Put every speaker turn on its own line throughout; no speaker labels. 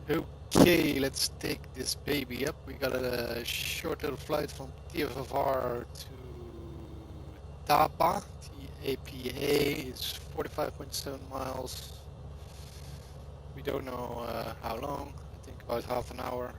Okay, let's take this baby up. We got a short little flight from TFFR to Tapa. TAPA is 45.7 miles. We don't know how long. I think about half an hour.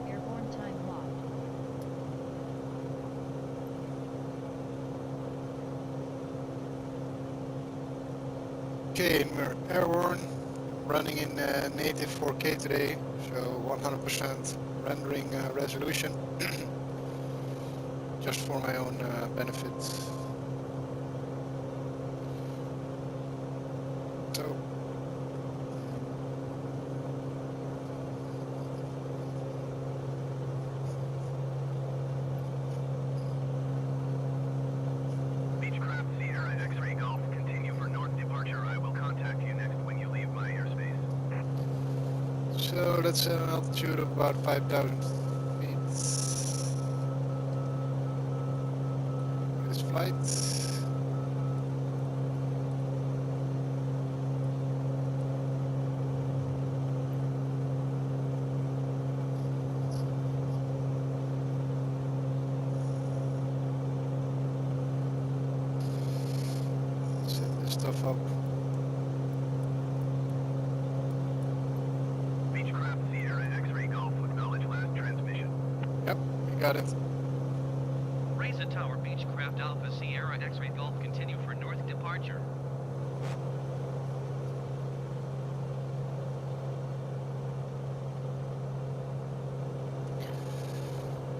Airborne time locked.
Okay, we're airborne, running in native 4K today, so 100% rendering resolution, just for my own benefit. So,
Beechcraft Sierra X-Ray Golf, continue for north departure. I will contact you next when you leave my airspace.
so let's set an altitude of about 5,000 feet. This flight. Set this stuff up.
Beechcraft Sierra X-Ray Golf, acknowledge last transmission.
Yep, we got it.
Raise a tower, Beechcraft Alpha Sierra X-Ray Golf, continue for north departure.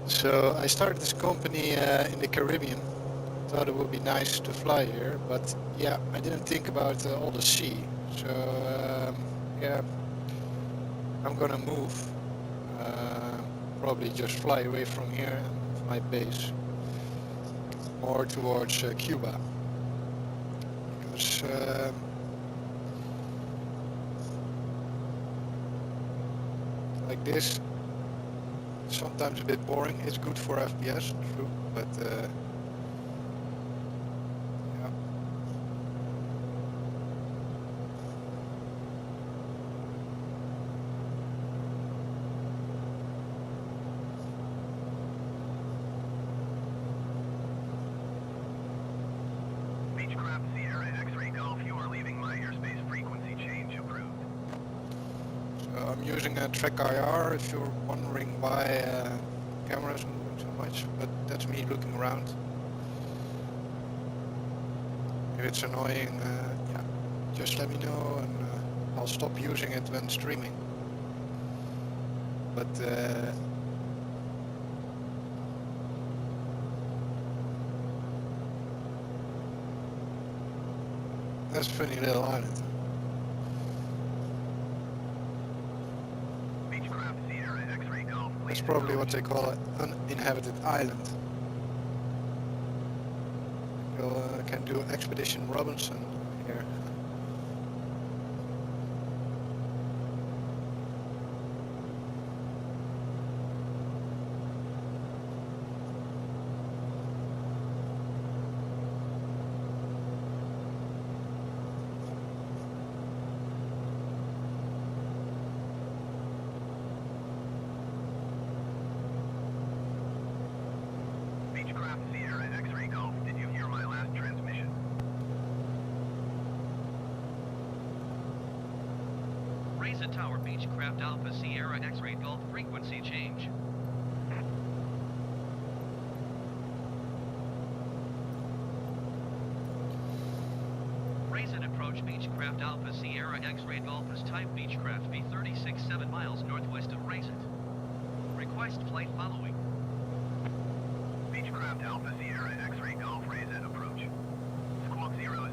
So I started this company in the Caribbean. Thought it would be nice to fly here, but yeah, I didn't think about all the sea. So yeah, I'm gonna move. Probably just fly away from here and move my base more towards Cuba. Because like this, sometimes a bit boring. It's good for FPS, true, but yeah.
Beechcraft Sierra X-Ray Golf, you are leaving my airspace. Frequency change approved.
So I'm using a Trek IR if you're wondering why cameras are moving so much, but that's me looking around. If it's annoying, yeah, just let me know and I'll stop using it when streaming. But that's a funny little island.
Beechcraft Sierra X-Ray Golf,
That's
please
probably what
acknowledge.
they call an uninhabited island. You can do Expedition Robinson here.
Beechcraft Sierra X-Ray Golf, did you hear my last transmission?
Raise a tower, Beechcraft Alpha Sierra X-Ray Golf, frequency change. Raise and approach Beechcraft Alpha Sierra X-Ray Golf as type Beechcraft B 36.7 miles northwest of Raise It. Request flight following.
Beechcraft Alpha Sierra X-Ray Golf, raise and approach. Squawk 0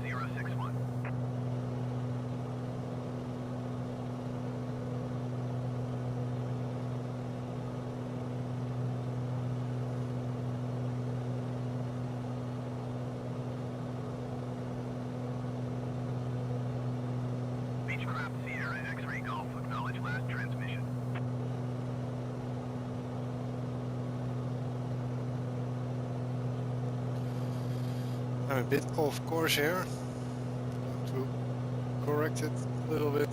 I'm a bit off course here. To correct it a little bit.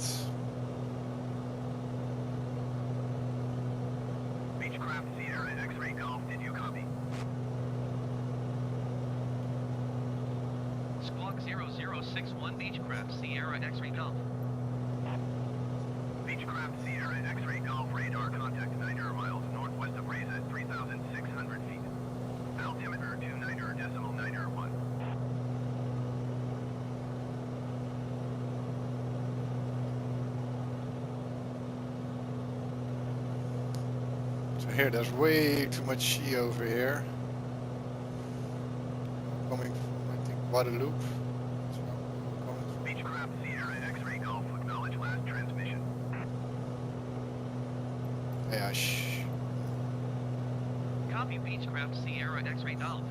Beechcraft Sierra X-Ray Golf, did you copy?
Squawk 0061 Beechcraft Sierra X-Ray Golf.
Beechcraft Sierra X-Ray Golf radar contact 90 miles northwest of Reza at 3,600 feet. Altimeter 29.91.
So here, there's way too much sea over here. Coming from, I think, Guadeloupe. That's where we're coming from.
Beechcraft Sierra X-Ray Golf, acknowledge last transmission.
Yeah,
Copy Beechcraft Sierra X-Ray Golf.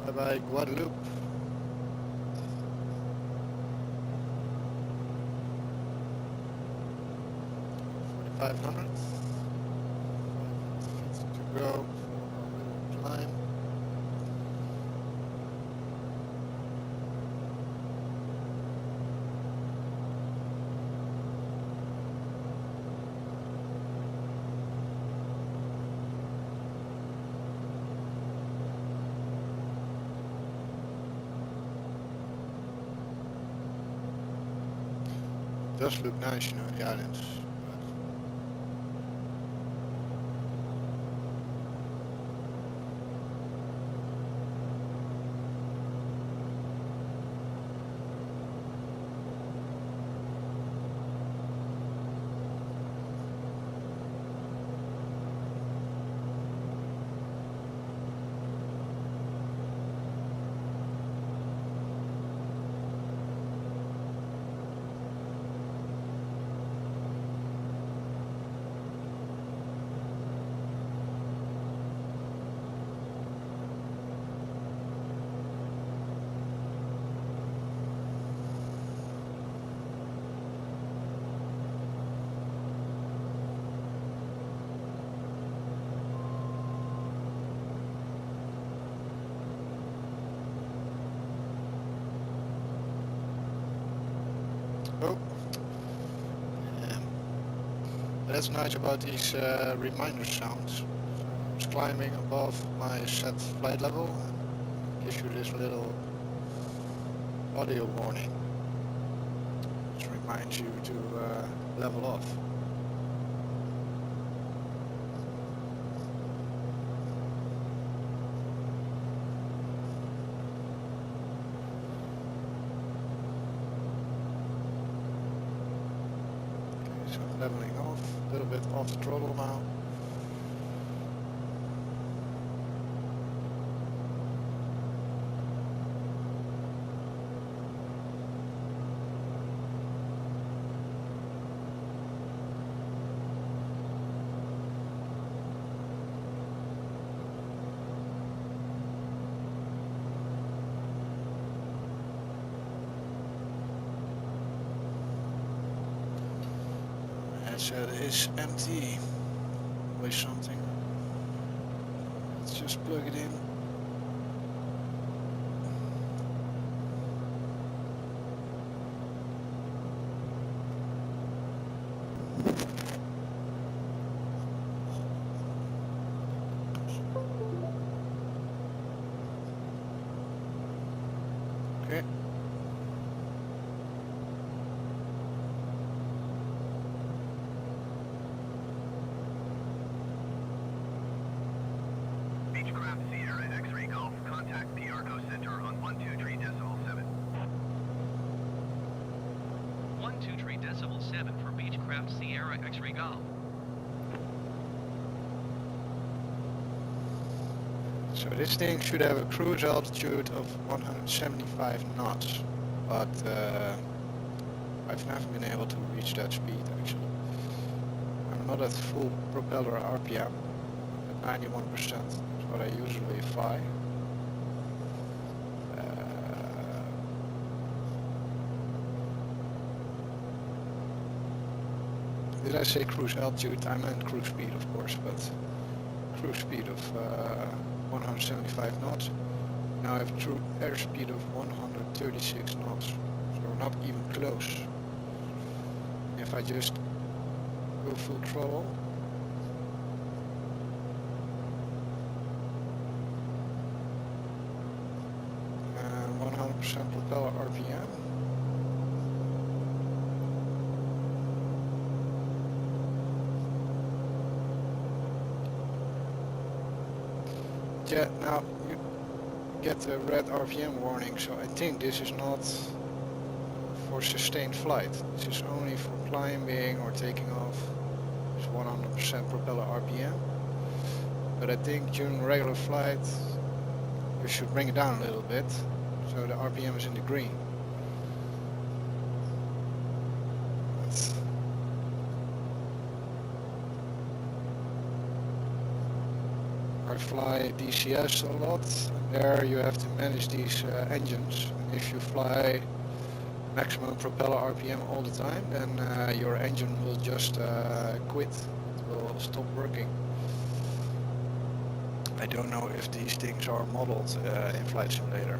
Bye bye, Guadeloupe. $4,500. 500 feet to go for our little climb. Does look nice, you know, the islands. Oh, that's nice about these reminder sounds. So I was climbing above my set flight level and gives you this little audio warning, which reminds you to level off. So leveling off, a little bit off the throttle now. Headset is empty. Always something. Let's just plug it in. Okay.
37 for Beechcraft Sierra X-Ray Golf.
So this thing should have a cruise altitude of 175 knots, but I've never been able to reach that speed actually. I'm not at full propeller RPM, at 91%, that's what I usually fly. Did I say cruise altitude? I meant cruise speed of course, but cruise speed of 175 knots. Now I have true airspeed of 136 knots, so not even close. If I just go full throttle, and 100% propeller RPM. Yeah, now you get the red RPM warning, so I think this is not for sustained flight. This is only for climbing or taking off. It's 100% propeller RPM. But I think during regular flight you should bring it down a little bit, so the RPM is in the green. I fly DCS a lot, and there you have to manage these engines. If you fly maximum propeller RPM all the time, then your engine will just quit. It will stop working. I don't know if these things are modeled in Flight Simulator.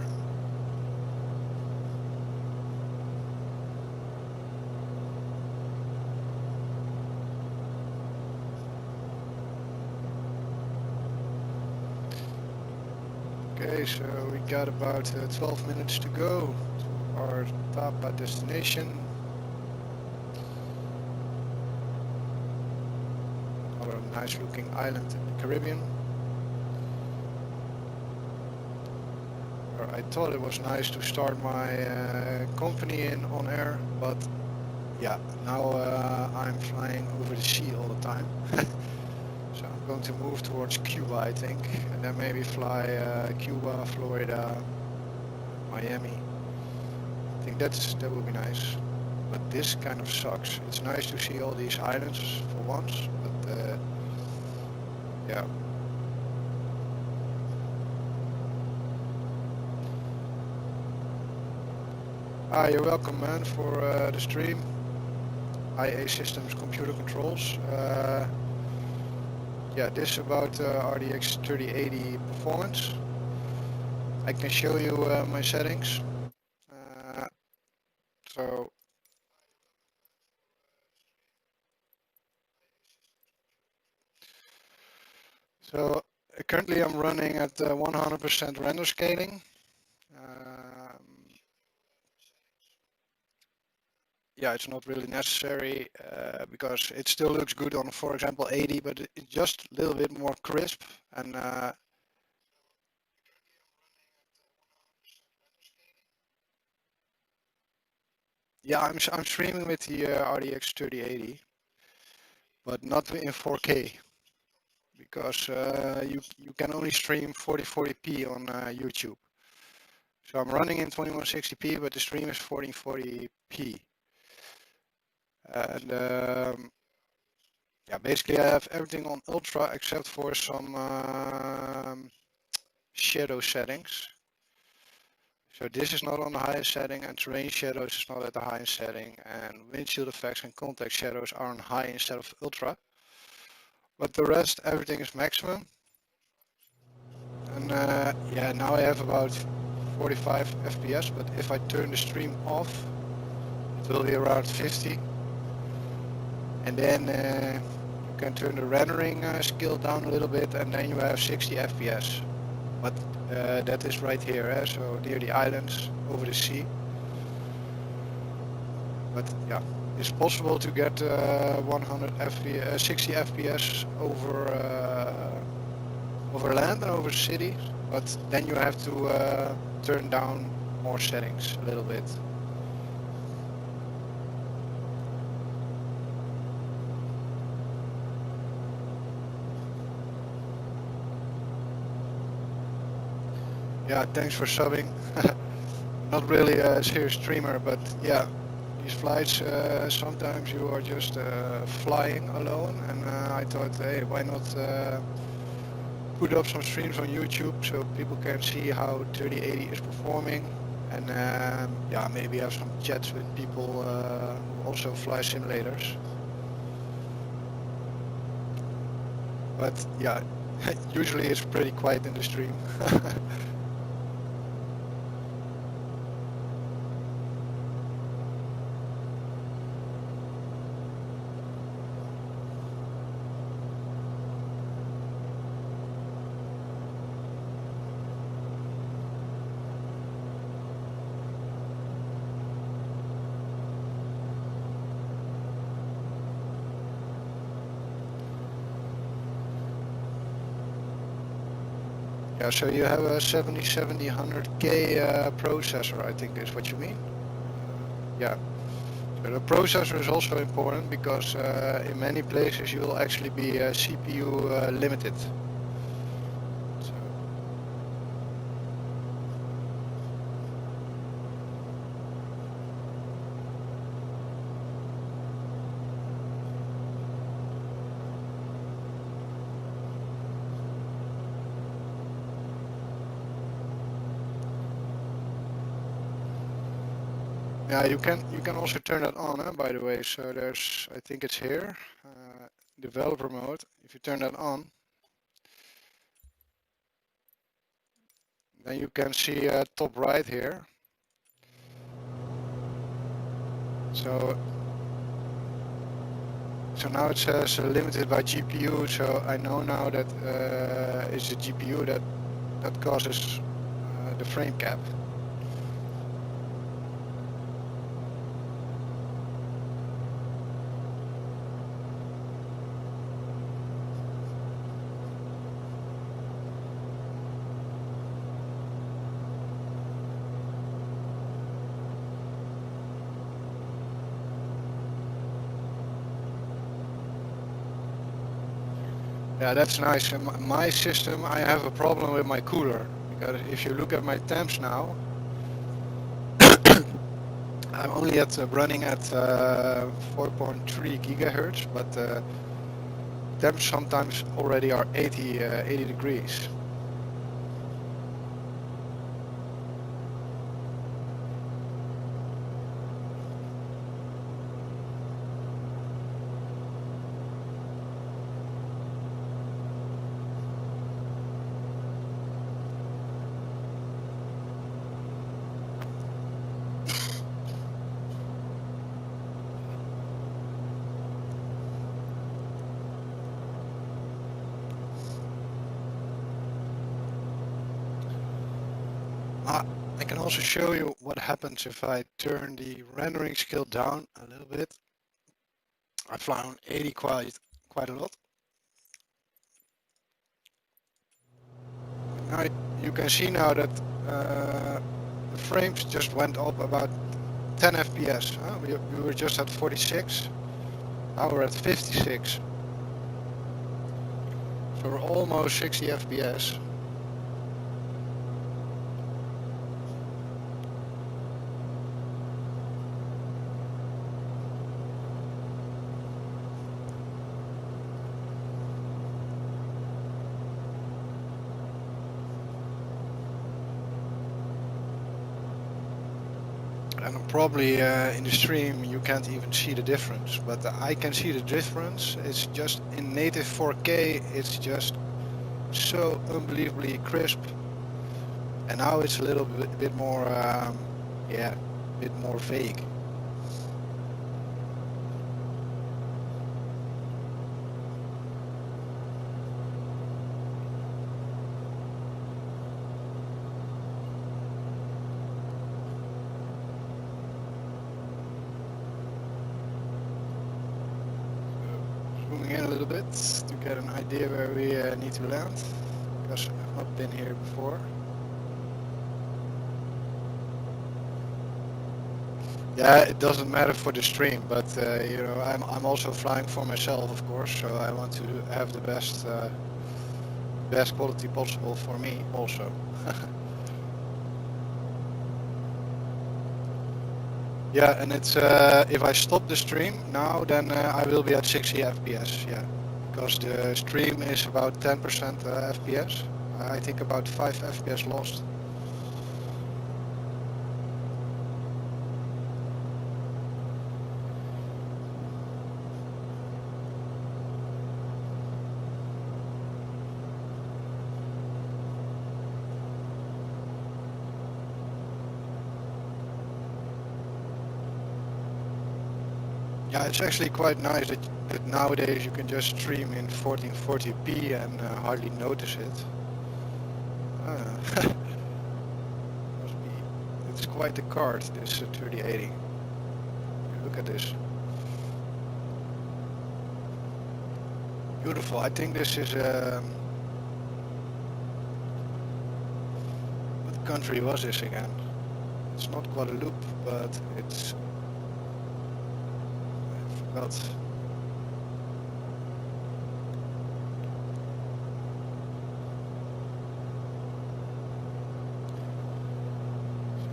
Okay, so we got about 12 minutes to go to our Tapa destination. Another nice looking island in the Caribbean. I thought it was nice to start my company in OnAir, but yeah, now I'm flying over the sea all the time. So I'm going to move towards Cuba, I think, and then maybe fly Cuba, Florida, Miami. I think that will be nice. But this kind of sucks. It's nice to see all these islands for once, but yeah. You're welcome, man, for the stream. IA Systems Computer Controls. Yeah, this is about RTX 3080 performance. I can show you my settings. So currently I'm running at 100% render scaling. Yeah, it's not really necessary because it still looks good on, for example, 80, but it's just a little bit more crisp. And yeah, I'm streaming with the RTX 3080, but not in 4K because you can only stream 4040p on YouTube. So I'm running in 2160p, but the stream is 1440p. And yeah, basically I have everything on ultra except for some shadow settings. So this is not on the highest setting, and terrain shadows is not at the highest setting, and windshield effects and contact shadows are on high instead of ultra. But the rest, everything is maximum. And yeah, now I have about 45 FPS, but if I turn the stream off, it will be around 50. And then you can turn the rendering skill down a little bit, and then you have 60 FPS. But that is right here, so near the islands, over the sea. But yeah, it's possible to get 60 FPS over land and over city, but then you have to turn down more settings a little bit. Yeah, thanks for subbing. Not really a serious streamer, but yeah, these flights, sometimes you are just flying alone, and I thought, hey, why not put up some streams on YouTube so people can see how 3080 is performing, and yeah, maybe have some chats with people who also fly simulators. But yeah, usually it's pretty quiet in the stream. Yeah, so you have a 7070-100K processor, I think is what you mean. Yeah, so the processor is also important because in many places you will actually be CPU limited. So, yeah, you can also turn that on, by the way. So there's, I think it's here, developer mode. If you turn that on, then you can see top right here. So now it says limited by GPU. So I know now that it's the GPU that causes the frame cap. Yeah, that's nice. In my system, I have a problem with my cooler, because if you look at my temps now, I'm only running at 4.3 gigahertz, but temps sometimes already are 80 degrees. I can also show you what happens if I turn the rendering scale down a little bit. I fly on 80 quite a lot. Now you can see now that the frames just went up about 10 FPS. We were just at 46. Now we're at 56. So we're almost 60 FPS. And probably in the stream you can't even see the difference, but I can see the difference. It's just in native 4K, it's just so unbelievably crisp. And now it's a little bit more, yeah, a bit more vague. Zooming in a little bit to get an idea where we need to land, because I've not been here before. Yeah, it doesn't matter for the stream, but you know, I'm also flying for myself, of course, so I want to have the best quality possible for me also. Yeah, and it's if I stop the stream now, then I will be at 60 FPS. Yeah, because the stream is about 10% FPS. I think about 5 FPS lost. Yeah, it's actually quite nice that nowadays you can just stream in 1440p and hardly notice it. Ah. Must be, it's quite a card, this 3080. Look at this. Beautiful. I think this is what country was this again? It's not Guadeloupe, but it's I forgot. So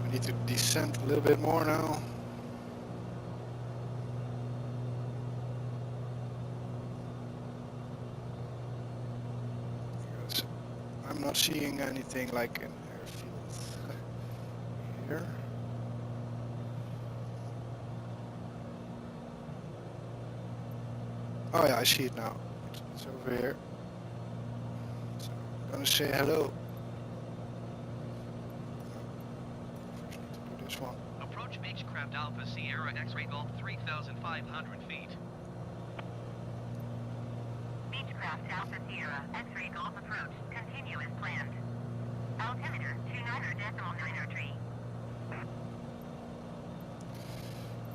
we need to descend a little bit more now. Because I'm not seeing anything like an airfield here. Oh yeah, I see it now. It's over here. So I'm gonna say hello. First need to do this one.
Approach Beechcraft Alpha Sierra X-Ray Golf 3,500 feet.
Beechcraft Alpha Sierra X-Ray Golf approach. Continue as planned. Altimeter 29.93.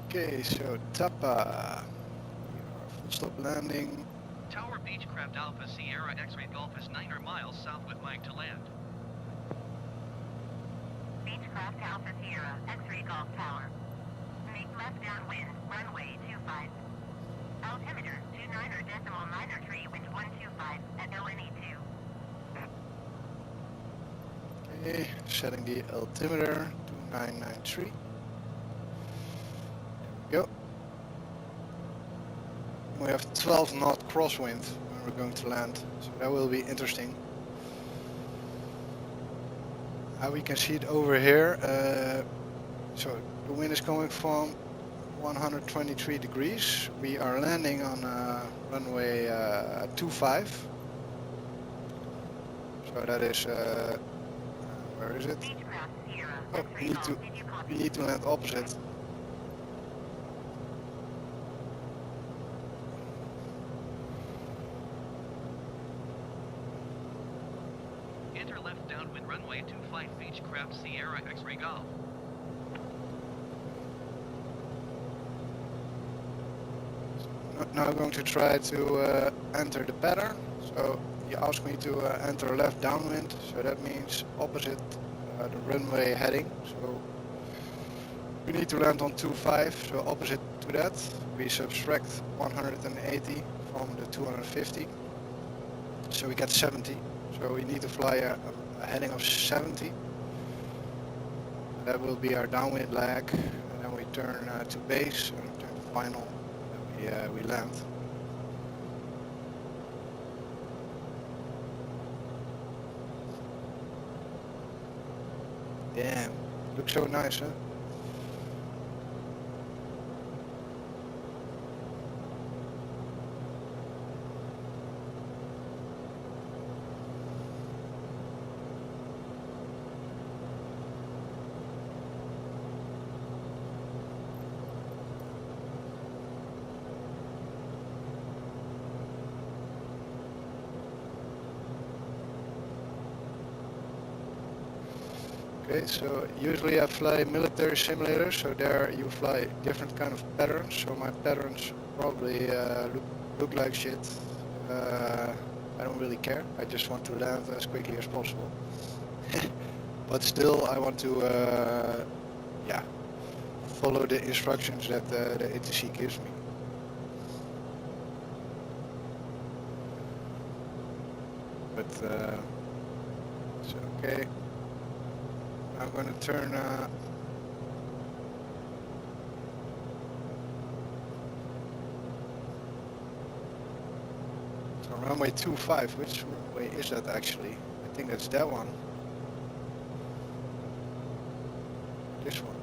Okay, so Tapa. Full stop landing.
Tower Beechcraft Alpha Sierra X-Ray Golf is 900 miles south with Mike to land.
Beechcraft Alpha Sierra X-Ray Golf Tower. Make left downwind, runway 25. Altimeter 29.93, wind 125 at LNE2.
Okay, setting the altimeter to 993. There we go. We have 12 knot crosswind when we're going to land, so that will be interesting. We can see it over here. So the wind is coming from 123 degrees. We are landing on runway 25. So that is where is it?
Beechcraft Sierra
Oh,
X-Ray Golf. Did you
we
copy?
need to land opposite.
Enter left downwind runway 25 Beechcraft Sierra X-Ray Golf.
Now I'm going to try to enter the pattern. So he asked me to enter left downwind, so that means opposite the runway heading. So we need to land on 25, so opposite to that. We subtract 180 from the 250, so we get 70. So we need to fly a heading of 70. That will be our downwind lag, and then we turn to base and turn to final. We land. Damn, looks so nice, huh? Okay, so usually I fly military simulators, so there you fly different kind of patterns. So my patterns probably look like shit. I don't really care. I just want to land as quickly as possible. But still, I want to, yeah, follow the instructions that the ATC gives me. But it's okay. I'm going to turn Runway 25, which way is that actually? I think that's that one. This one.